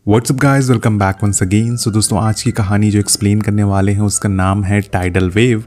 WhatsApp guys, welcome back once again. So दोस्तों, आज की कहानी जो एक्सप्लेन करने वाले हैं उसका नाम है टाइडल वेव।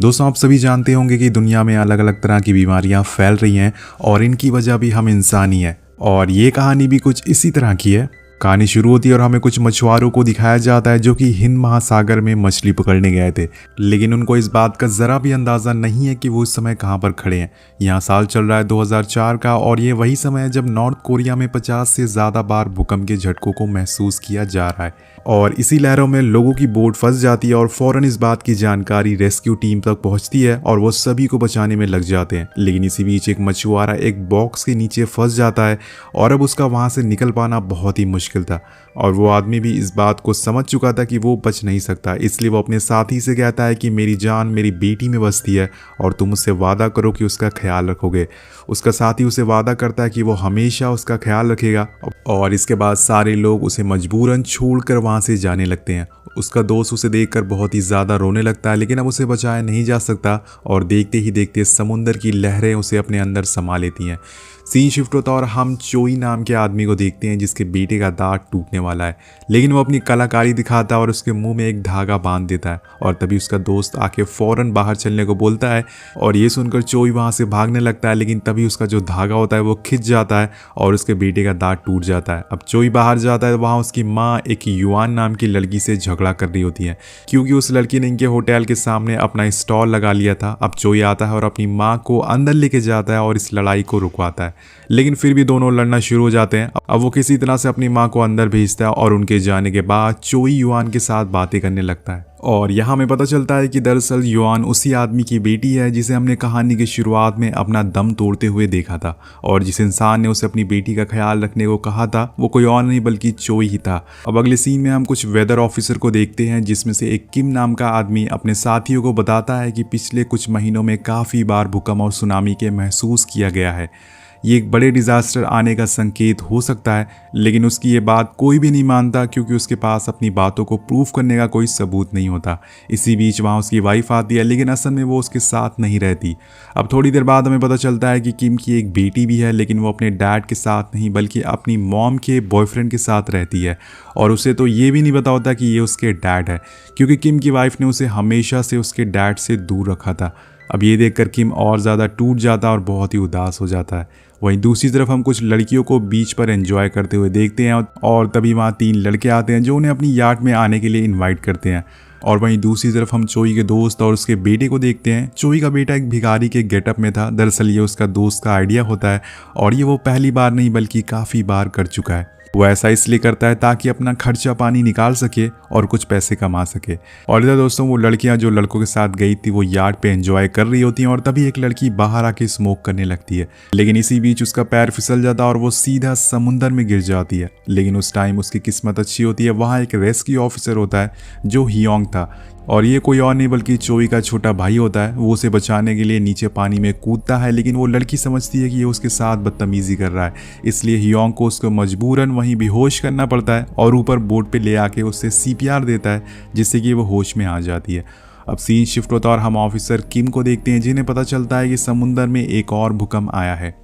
दोस्तों, आप सभी जानते होंगे कि दुनिया में अलग अलग तरह की बीमारियां फैल रही हैं और इनकी वजह भी हम इंसान ही हैं। और ये कहानी भी कुछ इसी तरह की है। कहानी शुरू होती है और हमें कुछ मछुआरों को दिखाया जाता है जो कि हिंद महासागर में मछली पकड़ने गए थे, लेकिन उनको इस बात का ज़रा भी अंदाज़ा नहीं है कि वो इस समय कहाँ पर खड़े हैं। यहाँ साल चल रहा है 2004 का और ये वही समय है जब नॉर्थ कोरिया में 50 से ज़्यादा बार भूकंप के झटकों को महसूस किया जा रहा है। और इसी लहरों में लोगों की बोट फंस जाती है और फ़ौरन इस बात की जानकारी रेस्क्यू टीम तक पहुंचती है और वो सभी को बचाने में लग जाते हैं। लेकिन इसी बीच एक मछुआरा एक बॉक्स के नीचे फंस जाता है और अब उसका वहाँ से निकल पाना बहुत ही मुश्किल था। और वो आदमी भी इस बात को समझ चुका था कि वो बच नहीं सकता, इसलिए वो अपने साथी से कहता है कि मेरी जान मेरी बेटी में बसती है और तुम उससे वादा करो कि उसका ख्याल रखोगे। उसका साथी उसे वादा करता है कि वो हमेशा उसका ख्याल रखेगा और इसके बाद सारे लोग उसे मजबूरन छोड़कर वहाँ से जाने लगते हैं। उसका दोस्त उसे देखकर बहुत ही ज़्यादा रोने लगता है, लेकिन अब उसे बचाया नहीं जा सकता और देखते ही देखते समुंदर की लहरें उसे अपने अंदर समा लेती हैं। सीन शिफ्ट होता और हम चोई नाम के आदमी को देखते हैं जिसके बेटे का दांत टूटने वाला है, लेकिन वो अपनी कलाकारी दिखाता है और उसके मुंह में एक धागा बांध देता है। और तभी उसका दोस्त आके फौरन बाहर चलने को बोलता है और ये सुनकर चोई वहाँ से भागने लगता है, लेकिन तभी उसका जो धागा होता है वो खिंच जाता है और उसके बेटे का दांत टूट जाता है। अब चोई बाहर जाता है, वहाँ उसकी माँ एक युआन नाम की लड़की से झगड़ा कर रही होती है क्योंकि उस लड़की ने इनके होटल के सामने अपना स्टॉल लगा लिया था। अब चोई आता है और अपनी माँ को अंदर लेके जाता है और इस लड़ाई को रुकवाता है, लेकिन फिर भी दोनों लड़ना शुरू हो जाते हैं। अब वो किसी तरह से अपनी माँ को अंदर भेजता है और उनके जाने के बाद चोई युआन के साथ बातें करने लगता है। और यहाँ हमें पता चलता है कि दरअसल युआन उसी आदमी की बेटी है जिसे हमने कहानी की शुरुआत में अपना दम तोड़ते हुए देखा था, और जिस इंसान ने उसे अपनी बेटी का ख्याल रखने को कहा था वो कोई और नहीं बल्कि चोई ही था। अब अगले सीन में हम कुछ वेदर ऑफिसर को देखते हैं जिसमें से एक किम नाम का आदमी अपने साथियों को बताता है कि पिछले कुछ महीनों में काफ़ी बार भूकंप और सुनामी के महसूस किया गया है। ये एक बड़े डिज़ास्टर आने का संकेत हो सकता है, लेकिन उसकी ये बात कोई भी नहीं मानता क्योंकि उसके पास अपनी बातों को प्रूफ करने का कोई सबूत नहीं होता। इसी बीच वहाँ उसकी वाइफ आती है, लेकिन असल में वो उसके साथ नहीं रहती। अब थोड़ी देर बाद हमें पता चलता है कि किम की एक बेटी भी है, लेकिन वो अपने डैड के साथ नहीं बल्कि अपनी मॉम के बॉयफ्रेंड के साथ रहती है और उसे तो ये भी नहीं पता होता कि ये उसके डैड है, क्योंकि किम की वाइफ ने उसे हमेशा से उसके डैड से दूर रखा था। अब ये देखकर किम और ज़्यादा टूट जाता है और बहुत ही उदास हो जाता है। वहीं दूसरी तरफ हम कुछ लड़कियों को बीच पर एंजॉय करते हुए देखते हैं और तभी वहाँ 3 लड़के आते हैं जो उन्हें अपनी याट में आने के लिए इनवाइट करते हैं। और वहीं दूसरी तरफ हम चोई के दोस्त और उसके बेटे को देखते हैं। चोई का बेटा एक भिखारी के गेटअप में था, दरअसल ये उसका दोस्त का आइडिया होता है और ये वो पहली बार नहीं बल्कि काफ़ी बार कर चुका है। वो ऐसा इसलिए करता है ताकि अपना खर्चा पानी निकाल सके और कुछ पैसे कमा सके। और इधर दोस्तों, वो लड़कियां जो लड़कों के साथ गई थी वो यार्ड पे एंजॉय कर रही होती हैं और तभी एक लड़की बाहर आके स्मोक करने लगती है, लेकिन इसी बीच उसका पैर फिसल जाता है और वो सीधा समुंदर में गिर जाती है। लेकिन उस टाइम उसकी किस्मत अच्छी होती है, वहाँ एक रेस्क्यू ऑफिसर होता है जो हियोंग था और ये कोई और नहीं बल्कि चोई का छोटा भाई होता है। वो उसे बचाने के लिए नीचे पानी में कूदता है, लेकिन वो लड़की समझती है कि ये उसके साथ बदतमीजी कर रहा है, इसलिए हियोंग को उसको मजबूरन वहीं बेहोश करना पड़ता है और ऊपर बोट पे ले आके उससे CPR देता है जिससे कि वो होश में आ जाती है। अब सीन शिफ्ट होता है और हम ऑफिसर किम को देखते हैं जिन्हें पता चलता है कि समुंदर में एक और भूकंप आया है।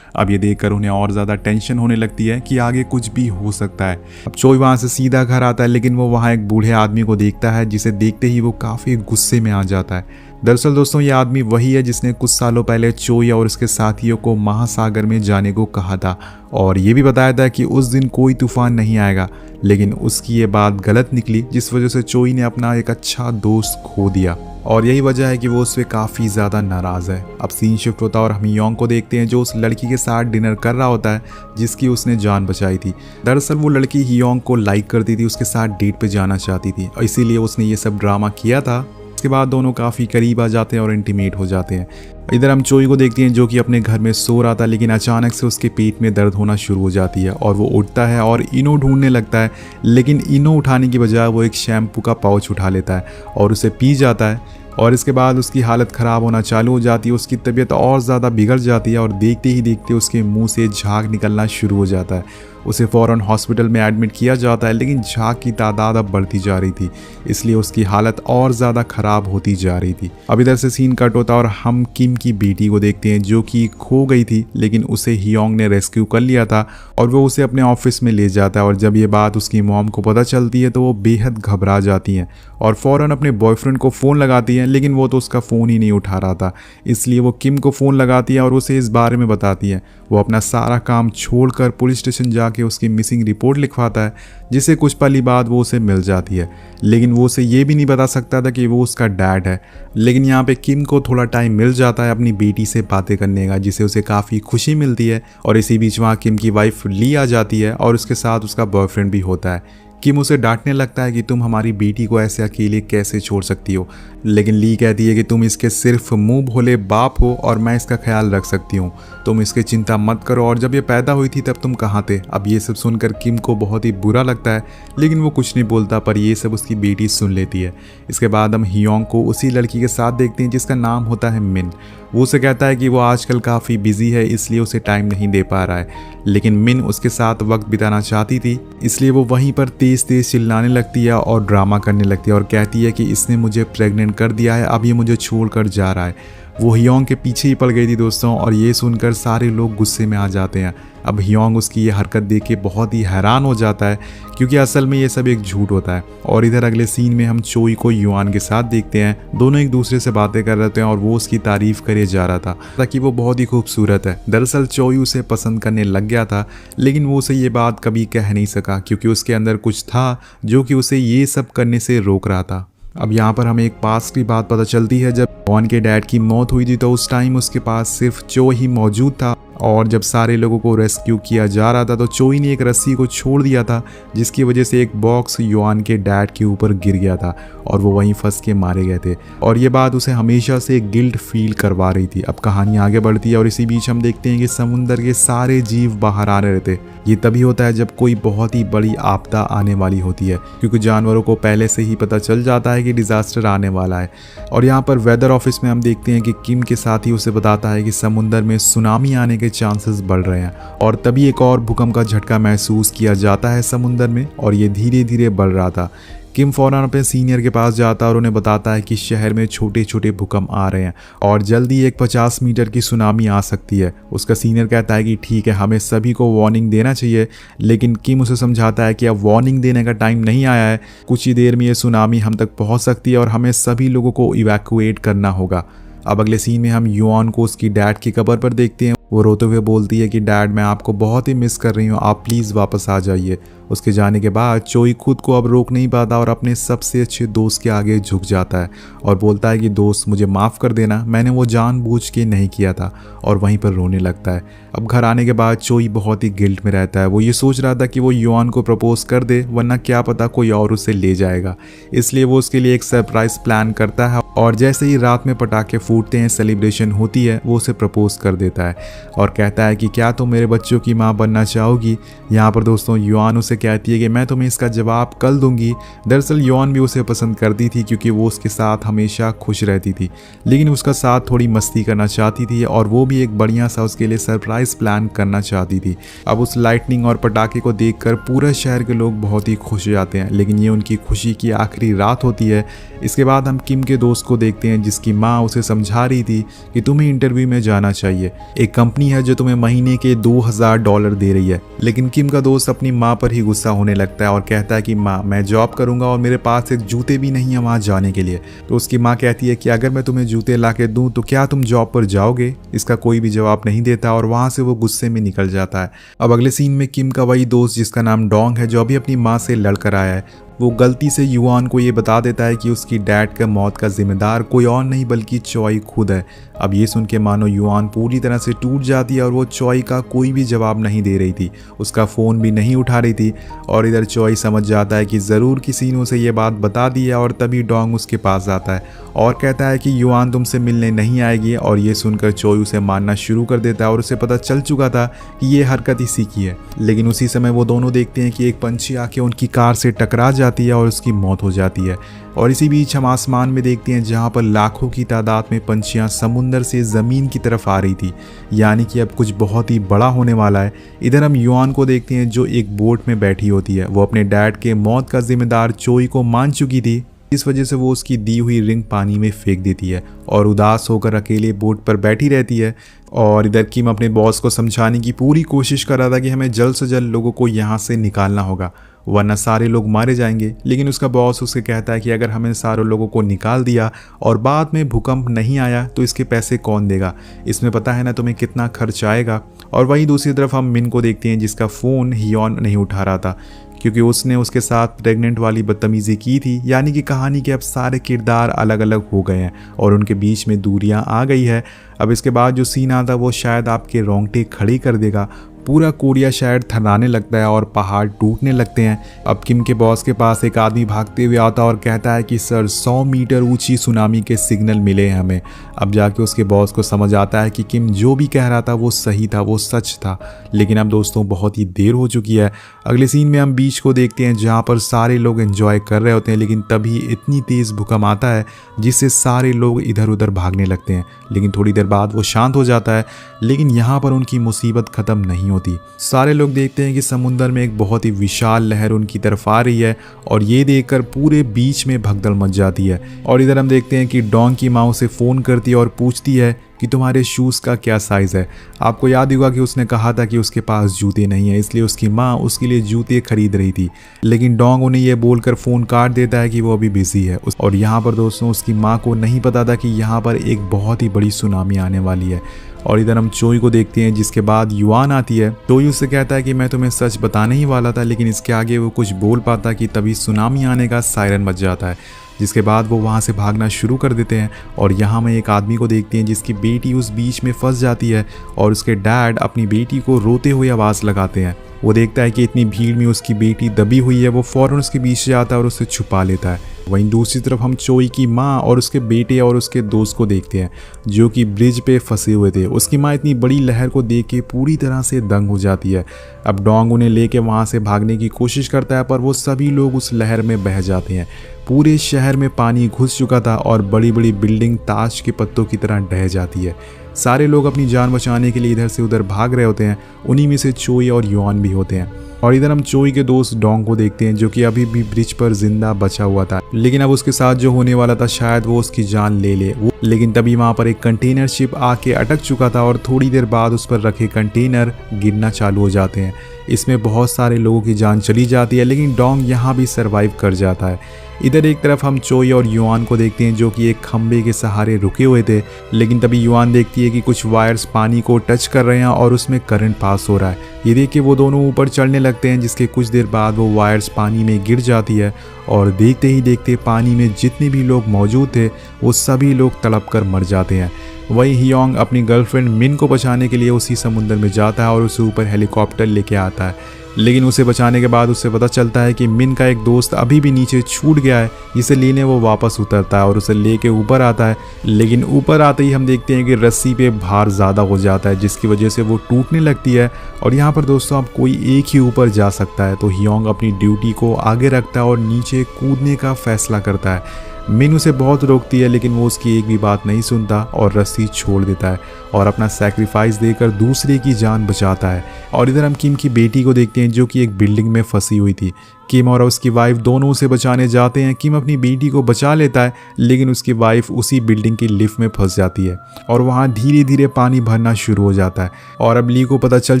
अब ये देखकर उन्हें और ज़्यादा टेंशन होने लगती है कि आगे कुछ भी हो सकता है। अब चोई वहाँ से सीधा घर आता है, लेकिन वो वहाँ एक बूढ़े आदमी को देखता है जिसे देखते ही वो काफ़ी गुस्से में आ जाता है। दरअसल दोस्तों, ये आदमी वही है जिसने कुछ सालों पहले चोई और उसके साथियों को महासागर में जाने को कहा था और ये भी बताया था कि उस दिन कोई तूफान नहीं आएगा, लेकिन उसकी ये बात गलत निकली जिस वजह से चोई ने अपना एक अच्छा दोस्त खो दिया और यही वजह है कि वो उससे काफ़ी ज़्यादा नाराज़ है। अब सीन शिफ्ट होता है और हम हियोंग को देखते हैं जो उस लड़की के साथ डिनर कर रहा होता है जिसकी उसने जान बचाई थी। दरअसल वो लड़की हियोंग को लाइक करती थी, उसके साथ डेट पे जाना चाहती थी और इसीलिए उसने ये सब ड्रामा किया था। इसके बाद दोनों काफ़ी करीब आ जाते हैं और इंटीमेट हो जाते हैं। इधर हम चोई को देखते हैं जो कि अपने घर में सो रहा था, लेकिन अचानक से उसके पेट में दर्द होना शुरू हो जाती है और वो उठता है और इनो ढूंढने लगता है, लेकिन इनो उठाने की बजाय वो एक शैम्पू का पाउच उठा लेता है और उसे पी जाता है और इसके बाद उसकी हालत ख़राब होना चालू हो जाती है। उसकी तबीयत और ज़्यादा बिगड़ जाती है और देखते ही देखते उसके मुंह से झाग निकलना शुरू हो जाता है उसे फ़ौरन हॉस्पिटल में एडमिट किया जाता है, लेकिन झाग की तादाद अब बढ़ती जा रही थी, इसलिए उसकी हालत और ज़्यादा ख़राब होती जा रही थी। अब इधर से सीन कट होता और हम किम की बेटी को देखते हैं जो कि खो गई थी, लेकिन उसे हियोंग ने रेस्क्यू कर लिया था और वो उसे अपने ऑफिस में ले जाता है। और जब ये बात उसकी मॉम को पता चलती है तो वो बेहद घबरा जाती हैं और फ़ौरन अपने बॉयफ्रेंड को फ़ोन लगाती हैं, लेकिन वो तो उसका फ़ोन ही नहीं उठा रहा था, इसलिए वो किम को फ़ोन लगाती है और उसे इस बारे में बताती है। वो अपना सारा काम छोड़कर पुलिस स्टेशन जाके उसकी मिसिंग रिपोर्ट लिखवाता है, जिसे कुछ पल ही बाद वो उसे मिल जाती है, लेकिन वो उसे ये भी नहीं बता सकता था कि वो उसका डैड है। लेकिन यहाँ पे किम को थोड़ा टाइम मिल जाता है अपनी बेटी से बातें करने का, जिसे उसे काफ़ी खुशी मिलती है। और इसी बीच वहाँ किम की वाइफ ली आ जाती है और उसके साथ उसका बॉयफ्रेंड भी होता है। किम उसे डांटने लगता है कि तुम हमारी बेटी को ऐसे अकेले कैसे छोड़ सकती हो, लेकिन ली कहती है कि तुम इसके सिर्फ मुंह भोले बाप हो और मैं इसका ख्याल रख सकती हूँ, तुम इसकी चिंता मत करो, और जब ये पैदा हुई थी तब तुम कहाँ थे। अब ये सब सुनकर किम को बहुत ही बुरा लगता है, लेकिन वो कुछ नहीं बोलता, पर ये सब उसकी बेटी सुन लेती है। इसके बाद हम हियोंग को उसी लड़की के साथ देखते हैं जिसका नाम होता है मिन। वो उसे कहता है कि वो आजकल काफ़ी बिजी है, इसलिए उसे टाइम नहीं दे पा रहा है, लेकिन मिन उसके साथ वक्त बिताना चाहती थी, इसलिए वो वहीं पर तेज तेज चिल्लाने लगती है और ड्रामा करने लगती है और कहती है कि इसने मुझे प्रेग्नेंट कर दिया है, अब ये मुझे छोड़कर जा रहा है। वो हियोंग के पीछे ही पड़ गई थी दोस्तों, और ये सुनकर सारे लोग गुस्से में आ जाते हैं। अब हियोंग उसकी ये हरकत देख के बहुत ही हैरान हो जाता है, क्योंकि असल में ये सब एक झूठ होता है। और इधर अगले सीन में हम चोई को युआन के साथ देखते हैं, दोनों एक दूसरे से बातें कर रहे थे और वो उसकी तारीफ करे जा रहा था ताकि वो बहुत ही खूबसूरत है। दरअसल चोई उसे पसंद करने लग गया था, लेकिन वो उसे ये बात कभी कह नहीं सका, क्योंकि उसके अंदर कुछ था जो कि उसे ये सब करने से रोक रहा था। अब यहाँ पर हमें एक पास की बात पता चलती है। जब युआन के डैड की मौत हुई थी तो उस टाइम उसके पास सिर्फ चो ही मौजूद था, और जब सारे लोगों को रेस्क्यू किया जा रहा था तो चोई ने एक रस्सी को छोड़ दिया था, जिसकी वजह से एक बॉक्स युआन के डैड के ऊपर गिर गया था और वो वहीं फंस के मारे गए थे, और ये बात उसे हमेशा से गिल्ट फील करवा रही थी। अब कहानी आगे बढ़ती है और इसी बीच हम देखते हैं कि समुंदर के सारे जीव बाहर आ रहे थे। ये तभी होता है जब कोई बहुत ही बड़ी आपदा आने वाली होती है, क्योंकि जानवरों को पहले से ही पता चल जाता है कि डिजास्टर आने वाला है। और यहाँ पर वेदर ऑफिस में हम देखते हैं कि किम के साथ ही उसे बताता है कि समुंदर में सुनामी आने के चांसेस बढ़ रहे हैं, और तभी एक और भूकंप का झटका महसूस किया जाता है समुंदर में, और ये धीरे धीरे बढ़ रहा था। किम फौरन अपने सीनियर के पास जाता है और उन्हें बताता है कि शहर में छोटे छोटे भूकंप आ रहे हैं और जल्दी एक 50 मीटर की सुनामी आ सकती है। उसका सीनियर कहता है कि ठीक है, हमें सभी को वार्निंग देना चाहिए, लेकिन किम उसे समझाता है कि अब वार्निंग देने का टाइम नहीं आया है, कुछ ही देर में ये सुनामी हम तक पहुंच सकती है और हमें सभी लोगों को इवैक्यूएट करना होगा। अब अगले सीन में हम युआन को उसकी डैड की कब्र पर देखते हैं। वो रोते हुए बोलती है कि डैड, मैं आपको बहुत ही मिस कर रही हूँ, आप प्लीज़ वापस आ जाइए। उसके जाने के बाद चोई खुद को अब रोक नहीं पाता और अपने सबसे अच्छे दोस्त के आगे झुक जाता है और बोलता है कि दोस्त, मुझे माफ़ कर देना, मैंने वो जानबूझ के नहीं किया था, और वहीं पर रोने लगता है। अब घर आने के बाद चोई बहुत ही गिल्ट में रहता है। वो ये सोच रहा था कि वो युआन को प्रपोज कर दे, वरना क्या पता कोई और उसे ले जाएगा, इसलिए वो उसके लिए एक सरप्राइज प्लान करता है, और जैसे ही रात में पटाखे फूटते हैं, सेलिब्रेशन होती है, वो उसे प्रपोज कर देता है और कहता है कि क्या तुम मेरे बच्चों की माँ बनना चाहोगी। यहाँ पर दोस्तों युआन उसे कहती है कि मैं तुम्हें इसका जवाब कल दूंगी। दरअसल युआन भी उसे पसंद करती थी, क्योंकि वो उसके साथ हमेशा खुश रहती थी, लेकिन उसका साथ थोड़ी मस्ती करना चाहती थी, और वो भी एक बढ़िया सा उसके लिए सरप्राइज प्लान करना चाहती थी। अब उस लाइटनिंग और पटाखे को देखकर पूरे शहर के लोग बहुत ही खुश हो जाते हैं, लेकिन ये उनकी खुशी की आखिरी रात होती है। इसके बाद हम किम के दोस्त को देखते हैं, जिसकी माँ उसे समझा रही थी कि तुम्हें इंटरव्यू में जाना चाहिए, एक कंपनी है जो तुम्हें महीने के $2000 दे रही है। लेकिन किम का दोस्त अपनी माँ पर ही गुस्सा होने लगता है और कहता है कि माँ, मैं जॉब करूंगा और मेरे पास एक जूते भी नहीं है वहाँ जाने के लिए। तो उसकी माँ कहती है कि अगर मैं तुम्हें जूते ला के दूँ तो क्या तुम जॉब पर जाओगे। इसका कोई भी जवाब नहीं देता और वहाँ से वो गुस्से में निकल जाता है। अब अगले सीन में किम का वही दोस्त जिसका नाम डोंग है, जो अभी अपनी माँ से लड़कर आया है, वो गलती से युआन को ये बता देता है कि उसकी डैड का मौत का जिम्मेदार कोई और नहीं बल्कि चोई खुद है। अब ये सुन के मानो युआन पूरी तरह से टूट जाती है और वो चोई का कोई भी जवाब नहीं दे रही थी, उसका फ़ोन भी नहीं उठा रही थी। और इधर चोई समझ जाता है कि ज़रूर किसी ने उसे ये बात बता दी है, और तभी डोंग उसके पास आता है और कहता है कि युआन तुमसे मिलने नहीं आएगी। और ये सुनकर चोई उसे मारना शुरू कर देता है और उसे पता चल चुका था कि ये हरकत इसी की है। लेकिन उसी समय वो दोनों देखते हैं कि एक पंछी आके उनकी कार से टकरा जाती जाती है और उसकी मौत हो जाती है। और इसी बीच हम आसमान में देखते हैं जहाँ पर लाखों की तादाद में पंछियाँ समुंदर से ज़मीन की तरफ आ रही थी, यानी कि अब कुछ बहुत ही बड़ा होने वाला है। इधर हम युआन को देखते हैं जो एक बोट में बैठी होती है। वो अपने डैड के मौत का जिम्मेदार चोई को मान चुकी थी, इस वजह से वो उसकी दी हुई रिंग पानी में फेंक देती है और उदास होकर अकेले बोट पर बैठी रहती है। और इधर किम अपने बॉस को समझाने की पूरी कोशिश कर रहा था कि हमें जल्द से जल्द लोगों को यहाँ से निकालना होगा वरना सारे लोग मारे जाएंगे। लेकिन उसका बॉस उसे कहता है कि अगर हमें सारे लोगों को निकाल दिया और बाद में भूकंप नहीं आया तो इसके पैसे कौन देगा, इसमें पता है ना तुम्हें कितना खर्च आएगा। और वहीं दूसरी तरफ हम मिन को देखते हैं जिसका फ़ोन हियोन नहीं उठा रहा था क्योंकि उसने उसके साथ प्रेग्नेंट वाली बदतमीज़ी की थी। यानी कि कहानी के अब सारे किरदार अलग अलग हो गए हैं और उनके बीच में दूरियां आ गई है। अब इसके बाद जो सीन आता है वो शायद आपके रोंगटे खड़ी कर देगा। पूरा कोरिया शायद थर्राने लगता है और पहाड़ टूटने लगते हैं। अब किम के बॉस के पास एक आदमी भागते हुए आता है और कहता है कि सर 100 मीटर ऊंची सुनामी के सिग्नल मिले हैं हमें। अब जाके उसके बॉस को समझ आता है कि किम जो भी कह रहा था वो सही था, वो सच था। लेकिन अब दोस्तों बहुत ही देर हो चुकी है। अगले सीन में हम बीच को देखते हैं जहाँ पर सारे लोग एंजॉय कर रहे होते हैं, लेकिन तभी इतनी तेज़ भूकंप आता है जिससे सारे लोग इधर उधर भागने लगते हैं। लेकिन थोड़ी देर बाद वो शांत हो जाता है, लेकिन यहाँ पर उनकी मुसीबत ख़त्म नहीं होती। सारे लोग देखते हैं कि समुंदर में एक बहुत ही विशाल लहर उनकी तरफ आ रही है और ये देखकर पूरे बीच में भगदड़ मच जाती है। और इधर हम देखते हैं कि डॉन की माँ उसे फ़ोन करती है और पूछती है कि तुम्हारे शूज़ का क्या साइज़ है। आपको याद होगा कि उसने कहा था कि उसके पास जूते नहीं है, इसलिए उसकी माँ उसके लिए जूते खरीद रही थी। लेकिन डोंग उन्हें यह बोलकर फ़ोन काट देता है कि वो अभी बिजी है। और यहाँ पर दोस्तों उसकी माँ को नहीं पता था कि यहाँ पर एक बहुत ही बड़ी सुनामी आने वाली है। और इधर हम चोई को देखते हैं जिसके बाद युआन आती है। चोई उससे कहता है कि मैं तुम्हें सच बताने ही वाला था, लेकिन इसके आगे वो कुछ बोल पाता कि तभी सुनामी आने का सायरन बज जाता है, जिसके बाद वो वहाँ से भागना शुरू कर देते हैं। और यहाँ में एक आदमी को देखते हैं जिसकी बेटी उस बीच में फंस जाती है और उसके डैड अपनी बेटी को रोते हुए आवाज़ लगाते हैं। वो देखता है कि इतनी भीड़ में उसकी बेटी दबी हुई है, वो फ़ौरन उसके बीच से आता है और उसे छुपा लेता है। वहीं दूसरी तरफ हम चोई की माँ और उसके बेटे और उसके दोस्त को देखते हैं जो कि ब्रिज पे फंसे हुए थे। उसकी माँ इतनी बड़ी लहर को देख के पूरी तरह से दंग हो जाती है। अब डोंग उन्हें लेके वहाँ से भागने की कोशिश करता है, पर वो सभी लोग उस लहर में बह जाते हैं। पूरे शहर में पानी घुस चुका था और बड़ी बड़ी बिल्डिंग ताश के पत्तों की तरह ढह जाती है। सारे लोग अपनी जान बचाने के लिए इधर से उधर भाग रहे होते हैं, उन्हीं में से चोई और युआन भी होते हैं। और इधर हम चोई के दोस्त डोंग को देखते हैं जो कि अभी भी ब्रिज पर जिंदा बचा हुआ था, लेकिन अब उसके साथ जो होने वाला था शायद वो उसकी जान ले ले। लेकिन तभी वहाँ पर एक कंटेनर शिप आके अटक चुका था और थोड़ी देर बाद उस पर रखे कंटेनर गिरना चालू हो जाते हैं। इसमें बहुत सारे लोगों की जान चली जाती है, लेकिन डोंग यहाँ भी सरवाइव कर जाता है। इधर एक तरफ हम चोई और युआन को देखते हैं जो कि एक खंबे के सहारे रुके हुए थे, लेकिन तभी युआन देखती है कि कुछ वायर्स पानी को टच कर रहे हैं और उसमें करंट पास हो रहा है। ये देख के वो दोनों ऊपर चढ़ने लगते हैं, जिसके कुछ देर बाद वो वायर्स पानी में गिर जाती है और देखते ही देखते पानी में जितने भी लोग मौजूद थे वो सभी लोग तड़प कर मर जाते हैं। वही हियोंग अपनी गर्लफ्रेंड मिन को बचाने के लिए उसी समुद्र में जाता है और उसे ऊपर हेलीकॉप्टर लेके आता है। लेकिन उसे बचाने के बाद उसे पता चलता है कि मिन का एक दोस्त अभी भी नीचे छूट गया है, जिसे लेने वो वापस उतरता है और उसे लेके ऊपर आता है। लेकिन ऊपर आते ही हम देखते हैं कि रस्सी पे भार ज़्यादा हो जाता है, जिसकी वजह से वो टूटने लगती है। और यहाँ पर दोस्तों अब कोई एक ही ऊपर जा सकता है, तो हियोंग अपनी ड्यूटी को आगे रखता है और नीचे कूदने का फैसला करता है। मिन उसे बहुत रोकती है, लेकिन वो उसकी एक भी बात नहीं सुनता और रस्सी छोड़ देता है और अपना सैक्रिफाइस देकर दूसरे की जान बचाता है। और इधर हम किम की बेटी को देखते हैं जो कि एक बिल्डिंग में फंसी हुई थी। किम और उसकी वाइफ दोनों उसे बचाने जाते हैं। किम अपनी बेटी को बचा लेता है, लेकिन उसकी वाइफ उसी बिल्डिंग की लिफ्ट में फंस जाती है और वहाँ धीरे धीरे पानी भरना शुरू हो जाता है। और अब ली को पता चल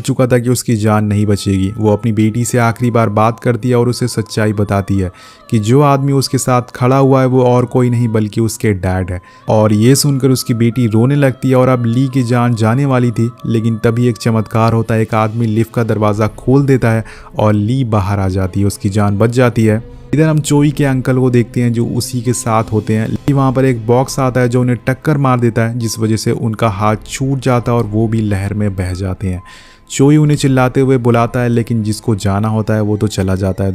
चुका था कि उसकी जान नहीं बचेगी। वो अपनी बेटी से आखिरी बार बात करती है और उसे सच्चाई बताती है कि जो आदमी उसके साथ खड़ा हुआ है वो और कोई नहीं बल्कि उसके डैड है। और ये सुनकर उसकी बेटी रोने लगती है और अब ली की जान जाने वाली थी, लेकिन तभी एक चमत्कार होता है। एक आदमी लिफ्ट का दरवाज़ा खोल देता है और ली बाहर आ जाती है, उसकी जान बच जाती है। इधर हम चोई के अंकल को देखते हैं जो उसी के साथ होते हैं। वहाँ पर एक बॉक्स आता है जो उन्हें टक्कर मार देता है, जिस वजह से उनका हाथ छूट जाता है और वो भी लहर में बह जाते हैं। चोई उन्हें चिल्लाते हुए बुलाता है, लेकिन जिसको जाना होता है वो तो चला जाता है।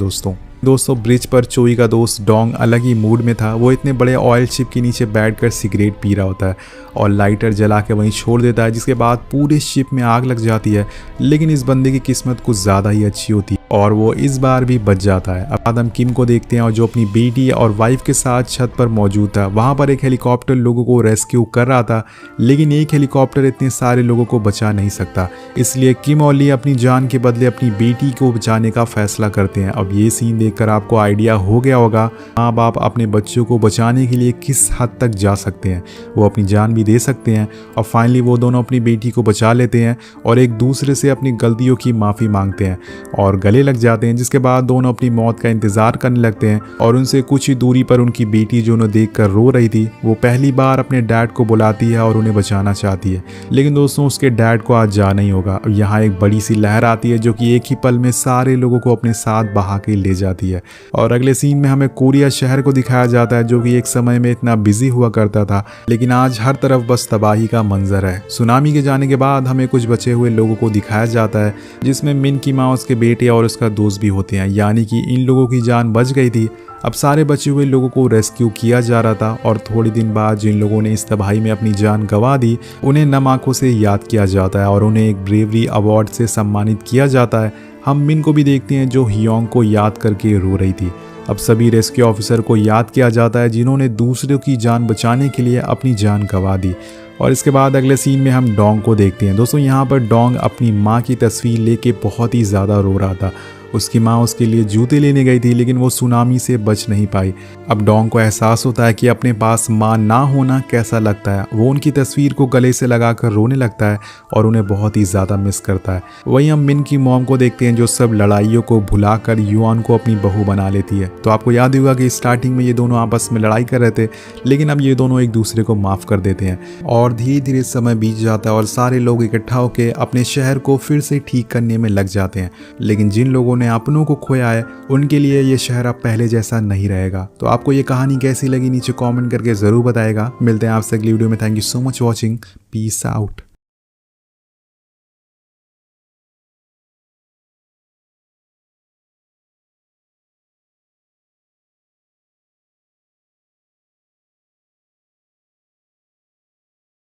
दोस्तों ब्रिज पर चोई का दोस्त डोंग अलग ही मूड में था। वो इतने बड़े ऑयल शिप के नीचे बैठकर सिगरेट पी रहा होता है और लाइटर जला के वहीं छोड़ देता है, जिसके बाद पूरे शिप में आग लग जाती है। लेकिन इस बंदे की किस्मत कुछ ज़्यादा ही अच्छी होती है और वो इस बार भी बच जाता है। अब बाद हम किम को देखते हैं और जो अपनी बेटी और वाइफ के साथ छत पर मौजूद था। वहाँ पर एक हेलीकॉप्टर लोगों को रेस्क्यू कर रहा था, लेकिन एक हेलीकॉप्टर इतने सारे लोगों को बचा नहीं सकता। इसलिए किम और ली अपनी जान के बदले अपनी बेटी को बचाने का फैसला करते हैं। अब ये सीन देखकर आपको आइडिया हो गया होगा माँ बाप अपने बच्चों को बचाने के लिए किस हद तक जा सकते हैं। वो अपनी जान भी दे सकते हैं। और फाइनली वो दोनों अपनी बेटी को बचा लेते हैं और एक दूसरे से अपनी गलतियों की माफ़ी मांगते हैं और गले लग जाते हैं, जिसके बाद दोनों अपनी मौत का इंतज़ार करने लगते हैं। और उनसे कुछ ही दूरी पर उनकी बेटी जो उन्हें देखकर रो रही थी, वो पहली बार अपने डैड को बुलाती है और उन्हें बचाना चाहती है। लेकिन दोस्तों उसके डैड को आज जाना ही होगा। यहाँ एक बड़ी सी लहर आती है जो कि एक ही पल में सारे लोगों को अपने साथ बहा के ले जाती है। और अगले सीन में हमें कोरिया शहर को दिखाया जाता है जो कि एक समय में इतना बिजी हुआ करता था, लेकिन आज हर तरफ बस तबाही का मंजर है। सुनामी के जाने के बाद हमें कुछ बचे हुए लोगों को दिखाया जाता है, जिसमें मिन की माँ, उसके बेटे और उसका दोस्त भी होते हैं। यानी कि इन लोगों की जान बच गई थी। अब सारे बचे हुए लोगों को रेस्क्यू किया जा रहा था और थोड़ी दिन बाद जिन लोगों ने इस तबाही में अपनी जान गंवा दी, उन्हें नम आंखों से याद किया जाता है और उन्हें एक ब्रेवरी अवार्ड से सम्मानित किया जाता है। हम मिन को भी देखते हैं जो हियोंग को याद करके रो रही थी। अब सभी रेस्क्यू ऑफिसर को याद किया जाता है जिन्होंने दूसरों की जान बचाने के लिए अपनी जान गंवा दी। और इसके बाद अगले सीन में हम डोंग को देखते हैं। दोस्तों यहाँ पर डोंग अपनी माँ की तस्वीर लेके बहुत ही ज़्यादा रो रहा था। उसकी माँ उसके लिए जूते लेने गई थी, लेकिन वो सुनामी से बच नहीं पाई। अब डोंग को एहसास होता है कि अपने पास माँ ना होना कैसा लगता है। वो उनकी तस्वीर को गले से लगाकर रोने लगता है और उन्हें बहुत ही ज़्यादा मिस करता है। वहीं हम मिन की मॉम को देखते हैं जो सब लड़ाइयों को भुलाकर युआन को अपनी बहू बना लेती है। तो आपको याद होगा कि स्टार्टिंग में ये दोनों आपस में लड़ाई कर रहे थे, लेकिन अब ये दोनों एक दूसरे को माफ़ कर देते हैं और धीरे धीरे समय बीत जाता है और सारे लोग इकट्ठा होकर अपने शहर को फिर से ठीक करने में लग जाते हैं। लेकिन जिन लोगों ने अपनों को खोया है, उनके लिए ये शहर अब पहले जैसा नहीं रहेगा। तो आपको ये कहानी कैसी लगी नीचे कमेंट करके ज़रूर बताएगा। मिलते हैं आपसे अगली वीडियो में। Thank you so much watching. Peace out.